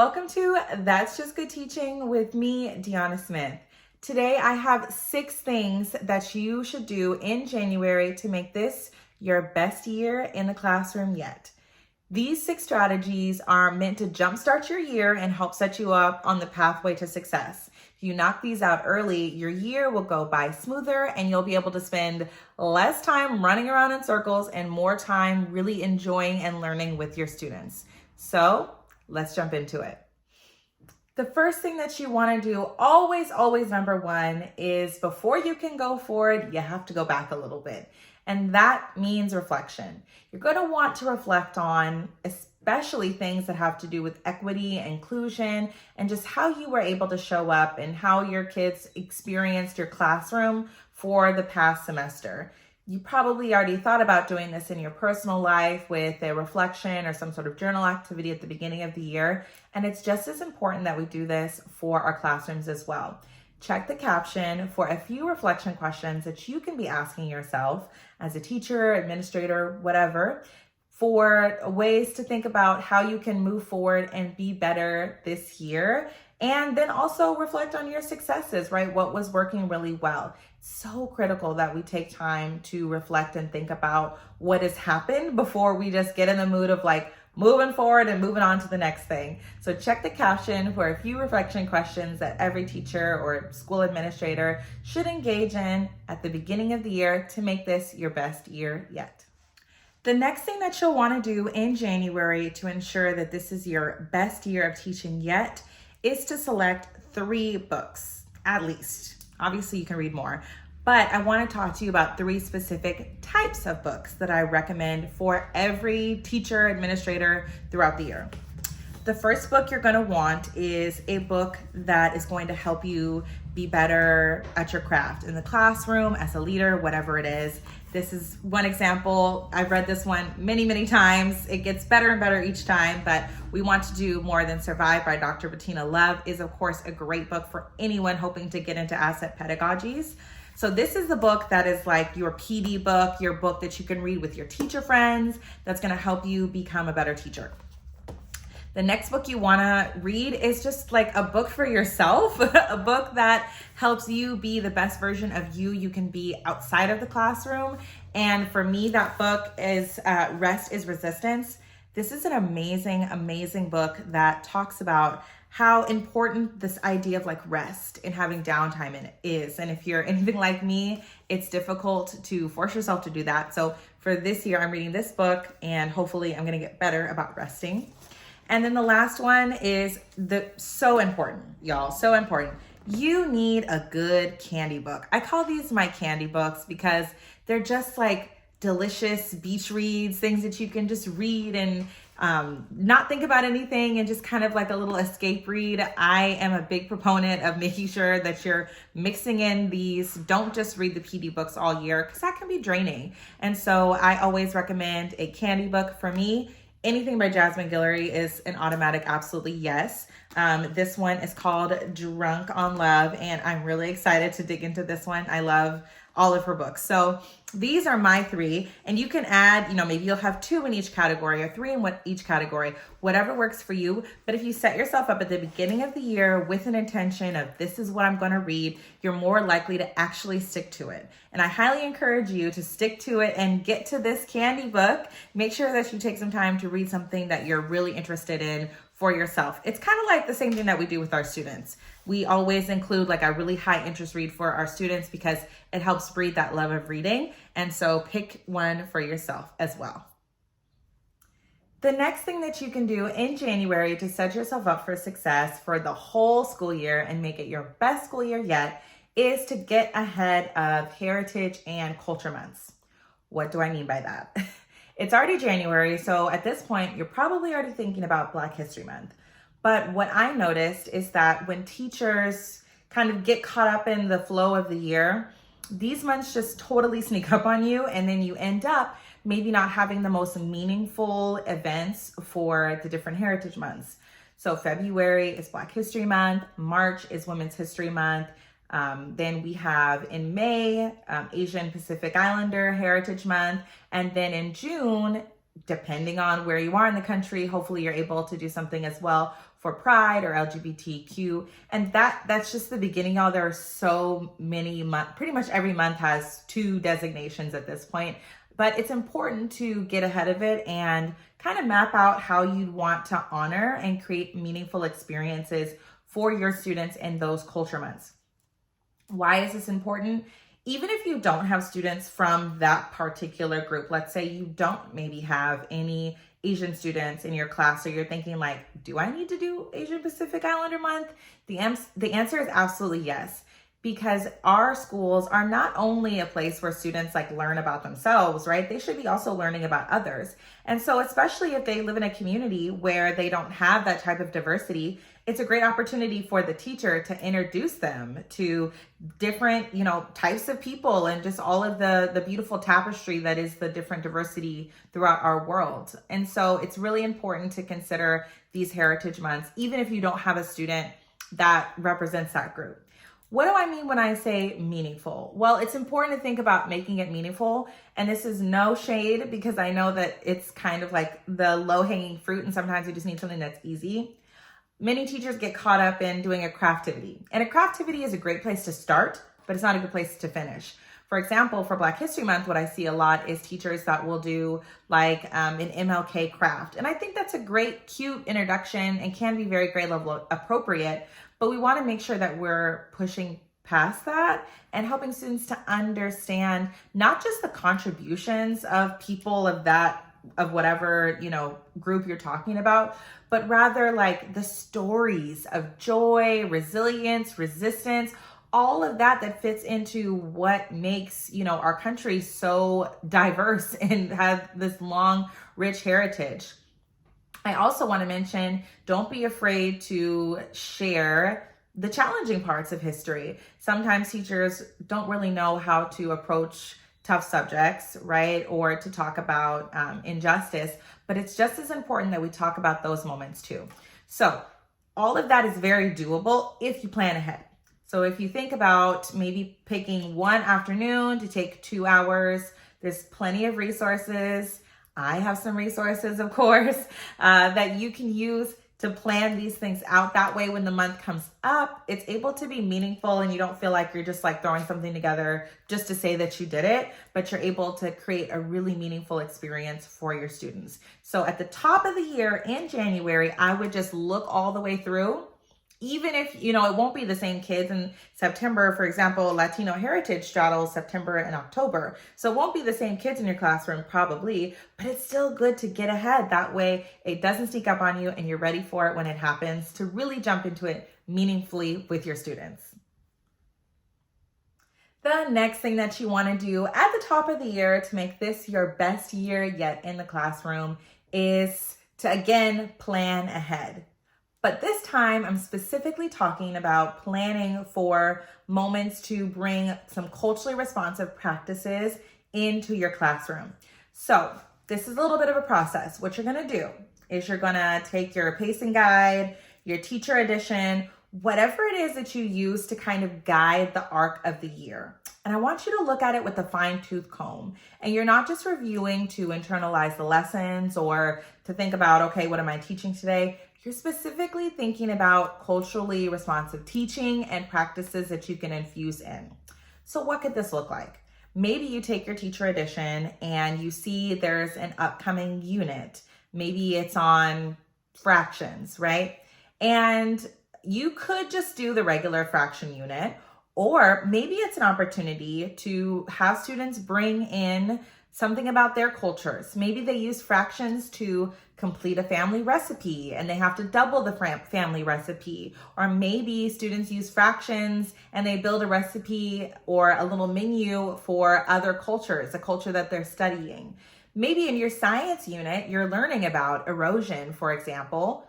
Welcome to That's Just Good Teaching with me, Deanna Smith. Today I have 6 things that you should do in January to make this your best year in the classroom yet. These 6 strategies are meant to jumpstart your year and help set you up on the pathway to success. If you knock these out early, your year will go by smoother and you'll be able to spend less time running around in circles and more time really enjoying and learning with your students. So let's jump into it. The first thing that you want to do, always, number one, is before you can go forward, you have to go back a little bit. And that means reflection. You're going to want to reflect on especially things that have to do with equity, inclusion, and just how you were able to show up and how your kids experienced your classroom for the past semester. You probably already thought about doing this in your personal life with a reflection or some sort of journal activity at the beginning of the year. And it's just as important that we do this for our classrooms as well. Check the caption for a few reflection questions that you can be asking yourself as a teacher, administrator, whatever, for ways to think about how you can move forward and be better this year. And then also reflect on your successes, right? What was working really well. So critical that we take time to reflect and think about what has happened before we just get in the mood of like moving forward and moving on to the next thing. So check the caption for a few reflection questions that every teacher or school administrator should engage in at the beginning of the year to make this your best year yet. The next thing that you'll want to do in January to ensure that this is your best year of teaching yet is to select 3 books, at least. Obviously, you can read more, but I want to talk to you about 3 specific types of books that I recommend for every teacher, administrator throughout the year. The first book you're going to want is a book that is going to help you be better at your craft in the classroom, as a leader, whatever it is. This is one example. I've read this one many times. It gets better and better each time, but We Want to Do More Than Survive by Dr. Bettina Love is, of course, a great book for anyone hoping to get into asset pedagogies. So this is the book that is like your PD book, your book that you can read with your teacher friends, that's going to help you become a better teacher. The next book you want to read is just like a book for yourself, a book that helps you be the best version of you can be outside of the classroom. And for me, that book is Rest is Resistance. This is an amazing book that talks about how important this idea of like rest and having downtime in it is. And if you're anything like me, it's difficult to force yourself to do that. So for this year, I'm reading this book and hopefully I'm going to get better about resting. And then the last one is so important, y'all, so important. You need a good candy book. I call these my candy books because they're just like delicious beach reads, things that you can just read and not think about anything and just kind of like a little escape read. I am a big proponent of making sure that you're mixing in these. Don't just read the PD books all year because that can be draining. And so I always recommend a candy book for me. Anything by Jasmine Guillory is an automatic absolutely yes. This one is called Drunk on Love, and I'm really excited to dig into this one. I love all of her books. So these are my 3, and you can add, maybe you'll have 2 in each category or 3 in each category, whatever works for you. But if you set yourself up at the beginning of the year with an intention of this is what I'm going to read, you're more likely to actually stick to it. And I highly encourage you to stick to it and get to this candy book. Make sure that you take some time to read something that you're really interested in for yourself. It's kind of like the same thing that we do with our students. We always include like a really high interest read for our students because it helps breed that love of reading. And so pick one for yourself as well. The next thing that you can do in January to set yourself up for success for the whole school year and make it your best school year yet is to get ahead of Heritage and Culture Months. What do I mean by that? It's already January, so at this point, you're probably already thinking about Black History Month. But what I noticed is that when teachers kind of get caught up in the flow of the year, these months just totally sneak up on you, and then you end up maybe not having the most meaningful events for the different heritage months. So February is Black History Month, March is Women's History Month, then we have in May, Asian Pacific Islander Heritage Month. And then in June, depending on where you are in the country, hopefully you're able to do something as well for Pride or LGBTQ. And that's just the beginning, y'all. There are so many pretty much every month has 2 designations at this point. But it's important to get ahead of it and kind of map out how you'd want to honor and create meaningful experiences for your students in those culture months. Why is this important? Even if you don't have students from that particular group, let's say you don't maybe have any Asian students in your class, so you're thinking like, do I need to do Asian Pacific Islander month? The answer is absolutely yes, because our schools are not only a place where students like learn about themselves, right? They should be also learning about others. And so especially if they live in a community where they don't have that type of diversity, it's a great opportunity for the teacher to introduce them to different, types of people and just all of the beautiful tapestry that is the different diversity throughout our world. And so it's really important to consider these heritage months, even if you don't have a student that represents that group. What do I mean when I say meaningful? Well, it's important to think about making it meaningful. And this is no shade, because I know that it's kind of like the low-hanging fruit and sometimes you just need something that's easy. Many teachers get caught up in doing a craftivity. And a craftivity is a great place to start, but it's not a good place to finish. For example, for Black History Month, what I see a lot is teachers that will do like an MLK craft. And I think that's a great, cute introduction and can be very grade level appropriate. But we want to make sure that we're pushing past that and helping students to understand not just the contributions of people of whatever, group you're talking about, but rather like the stories of joy, resilience, resistance, all of that fits into what makes, our country so diverse and have this long, rich heritage. I also want to mention, don't be afraid to share the challenging parts of history. Sometimes teachers don't really know how to approach tough subjects, right? Or to talk about injustice, but it's just as important that we talk about those moments too. So all of that is very doable if you plan ahead. So if you think about maybe picking one afternoon to take 2 hours, there's plenty of resources. I have some resources, of course, that you can use to plan these things out. That way, when the month comes up, it's able to be meaningful and you don't feel like you're just like throwing something together just to say that you did it, but you're able to create a really meaningful experience for your students. So at the top of the year in January, I would just look all the way through. Even if, it won't be the same kids in September. For example, Latino Heritage straddles September and October. So it won't be the same kids in your classroom probably, but it's still good to get ahead. That way it doesn't sneak up on you and you're ready for it when it happens to really jump into it meaningfully with your students. The next thing that you want to do at the top of the year to make this your best year yet in the classroom is to, again, plan ahead. But this time, I'm specifically talking about planning for moments to bring some culturally responsive practices into your classroom. So this is a little bit of a process. What you're going to do is you're going to take your pacing guide, your teacher edition, whatever it is that you use to kind of guide the arc of the year. And I want you to look at it with a fine-tooth comb. And you're not just reviewing to internalize the lessons or to think about, okay, what am I teaching today? You're specifically thinking about culturally responsive teaching and practices that you can infuse in. So what could this look like? Maybe you take your teacher edition and you see there's an upcoming unit. Maybe it's on fractions, right? And you could just do the regular fraction unit, or maybe it's an opportunity to have students bring in something about their cultures. Maybe they use fractions to complete a family recipe and they have to double the family recipe. Or maybe students use fractions and they build a recipe or a little menu for other cultures, a culture that they're studying. Maybe in your science unit, you're learning about erosion, for example.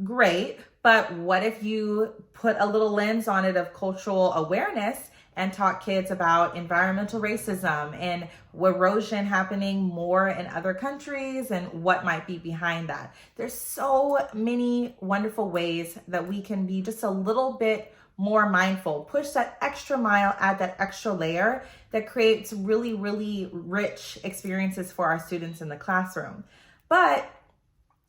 Great, but what if you put a little lens on it of cultural awareness and taught kids about environmental racism and erosion happening more in other countries and what might be behind that? There's so many wonderful ways that we can be just a little bit more mindful, push that extra mile, add that extra layer that creates really, really rich experiences for our students in the classroom. But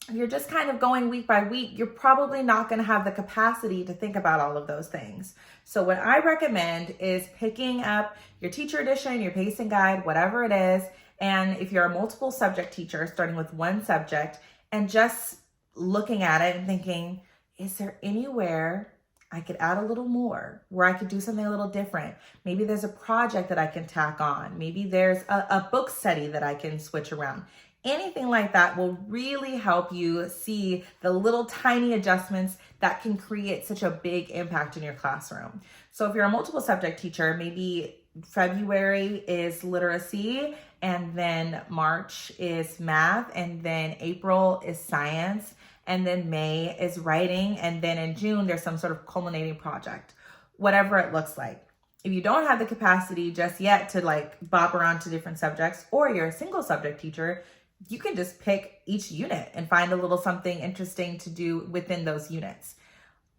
If you're just kind of going week by week, you're probably not going to have the capacity to think about all of those things. So what I recommend is picking up your teacher edition, your pacing guide, whatever it is. And if you're a multiple subject teacher, starting with one subject and just looking at it and thinking, is there anywhere I could add a little more, where I could do something a little different? Maybe there's a project that I can tack on. Maybe there's a book study that I can switch around. Anything like that will really help you see the little tiny adjustments that can create such a big impact in your classroom. So if you're a multiple subject teacher, maybe February is literacy, and then March is math, and then April is science, and then May is writing, and then in June there's some sort of culminating project, whatever it looks like. If you don't have the capacity just yet to like bop around to different subjects, or you're a single subject teacher, you can just pick each unit and find a little something interesting to do within those units.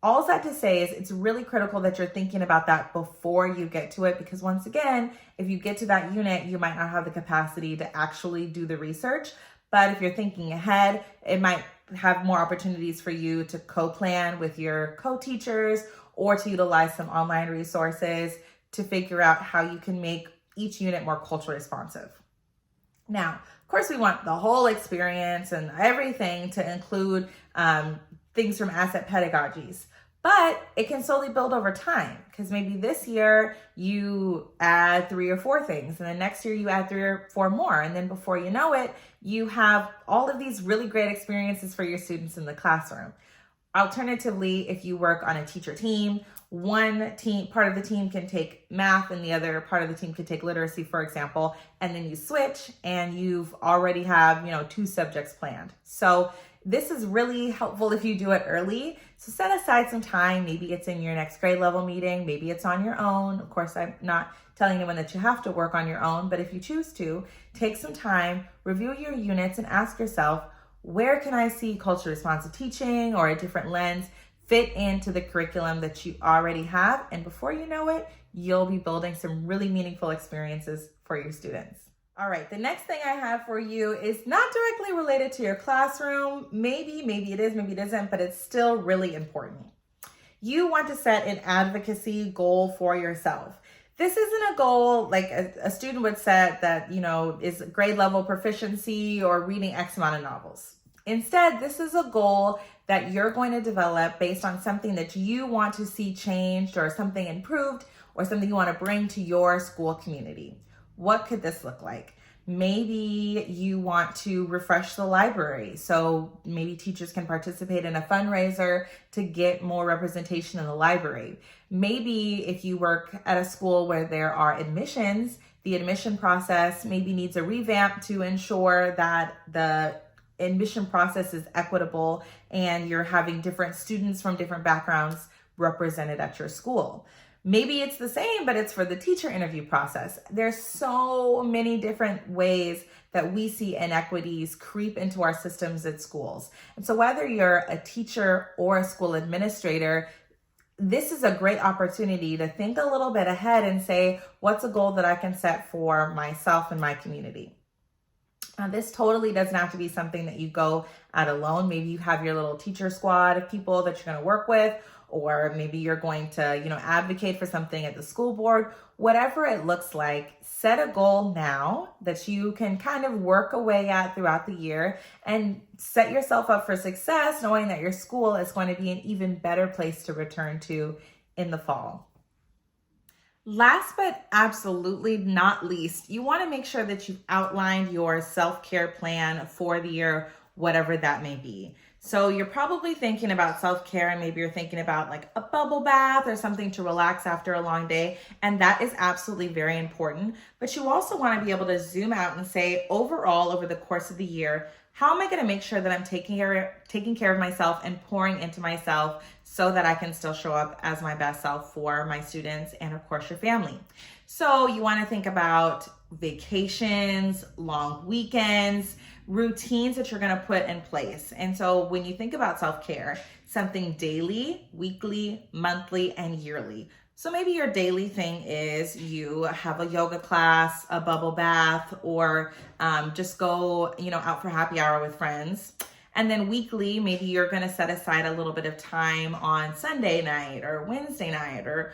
All that to say is it's really critical that you're thinking about that before you get to it, because once again, if you get to that unit, you might not have the capacity to actually do the research. But if you're thinking ahead, it might have more opportunities for you to co-plan with your co-teachers or to utilize some online resources to figure out how you can make each unit more culturally responsive. Now, of course, we want the whole experience and everything to include things from asset pedagogies, but it can slowly build over time, because maybe this year you add 3 or 4 things, and then next year you add 3 or 4 more, and then before you know it, you have all of these really great experiences for your students in the classroom. Alternatively, if you work on a teacher team, one team, part of the team can take math and the other part of the team can take literacy, for example, and then you switch and you've already have, 2 subjects planned. So this is really helpful if you do it early. So set aside some time. Maybe it's in your next grade level meeting. Maybe it's on your own. Of course, I'm not telling anyone that you have to work on your own, but if you choose to, take some time, review your units, and ask yourself, where can I see culturally responsive teaching or a different lens fit into the curriculum that you already have? And before you know it, you'll be building some really meaningful experiences for your students. All right, the next thing I have for you is not directly related to your classroom. Maybe it is, maybe it isn't, but it's still really important. You want to set an advocacy goal for yourself. This isn't a goal like a student would set that, is grade level proficiency or reading X amount of novels. Instead, this is a goal that you're going to develop based on something that you want to see changed or something improved or something you want to bring to your school community. What could this look like? Maybe you want to refresh the library. So maybe teachers can participate in a fundraiser to get more representation in the library. Maybe if you work at a school where there are admissions, the admission process maybe needs a revamp to ensure that the admission process is equitable and you're having different students from different backgrounds represented at your school. Maybe it's the same, but it's for the teacher interview process. There's so many different ways that we see inequities creep into our systems at schools. And so whether you're a teacher or a school administrator, this is a great opportunity to think a little bit ahead and say, what's a goal that I can set for myself and my community? Now, this totally doesn't have to be something that you go at alone. Maybe you have your little teacher squad of people that you're going to work with, or maybe you're going to, advocate for something at the school board. Whatever it looks like, set a goal now that you can kind of work away at throughout the year and set yourself up for success, knowing that your school is going to be an even better place to return to in the fall. Last but absolutely not least, you want to make sure that you've outlined your self-care plan for the year, whatever that may be. So you're probably thinking about self-care, and maybe you're thinking about like a bubble bath or something to relax after a long day. And that is absolutely very important. But you also want to be able to zoom out and say, overall, over the course of the year, how am I going to make sure that I'm taking care of myself and pouring into myself so that I can still show up as my best self for my students and, of course, your family? So you want to think about vacations, long weekends, routines that you're going to put in place. And so when you think about self-care, something daily, weekly, monthly, and yearly. So maybe your daily thing is you have a yoga class, a bubble bath, or just go, out for happy hour with friends. And then weekly, maybe you're going to set aside a little bit of time on Sunday night or Wednesday night or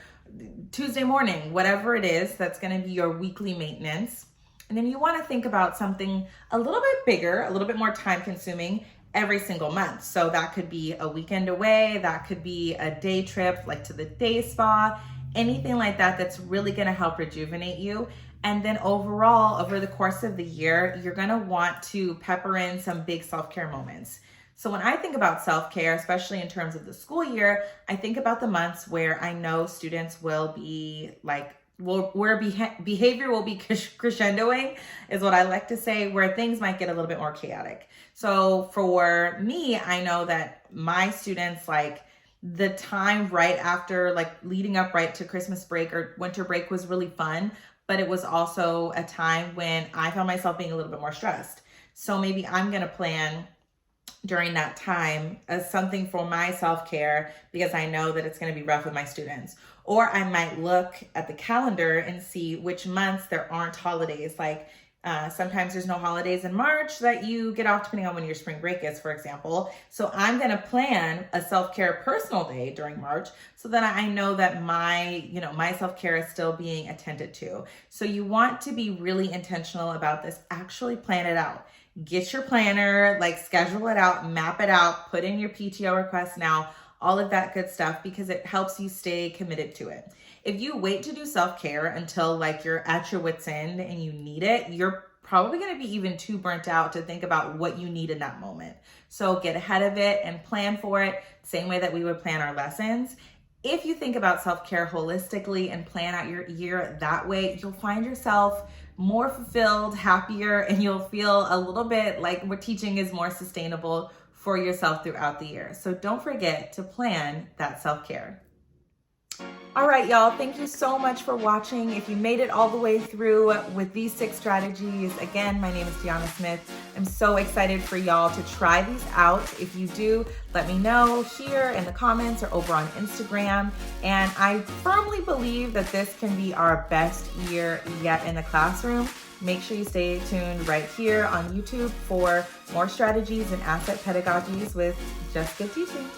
Tuesday morning, whatever it is, that's going to be your weekly maintenance. And then you want to think about something a little bit bigger, a little bit more time consuming every single month. So that could be a weekend away, that could be a day trip like to the day spa, anything like that that's really going to help rejuvenate you. And then overall, over the course of the year, you're going to want to pepper in some big self-care moments. So when I think about self-care, especially in terms of the school year, I think about the months where I know students will be like, where behavior will be crescendoing, is what I like to say, where things might get a little bit more chaotic. So for me, I know that my students, like the time right after, like leading up right to Christmas break or winter break was really fun, but it was also a time when I found myself being a little bit more stressed. So maybe I'm gonna plan during that time as something for my self-care because I know that it's going to be rough with my students. Or I might look at the calendar and see which months there aren't holidays. Like sometimes there's no holidays in March that you get off depending on when your spring break is, for example. So I'm going to plan a self-care personal day during March so that I know that my self-care is still being attended to. So you want to be really intentional about this. Actually plan it out. Get your planner, like schedule it out, map it out, put in your PTO request now, all of that good stuff, because it helps you stay committed to it. If you wait to do self-care until like you're at your wit's end and you need it, you're probably going to be even too burnt out to think about what you need in that moment. So get ahead of it and plan for it, same way that we would plan our lessons. If you think about self-care holistically and plan out your year that way, you'll find yourself more fulfilled, happier, and you'll feel a little bit like what teaching is more sustainable for yourself throughout the year. So don't forget to plan that self-care. All right, y'all, thank you so much for watching. If you made it all the way through with these 6 strategies, again, my name is Deanna Smith. I'm so excited for y'all to try these out. If you do, let me know here in the comments or over on Instagram. And I firmly believe that this can be our best year yet in the classroom. Make sure you stay tuned right here on YouTube for more strategies and asset pedagogies with Just Good Teaching.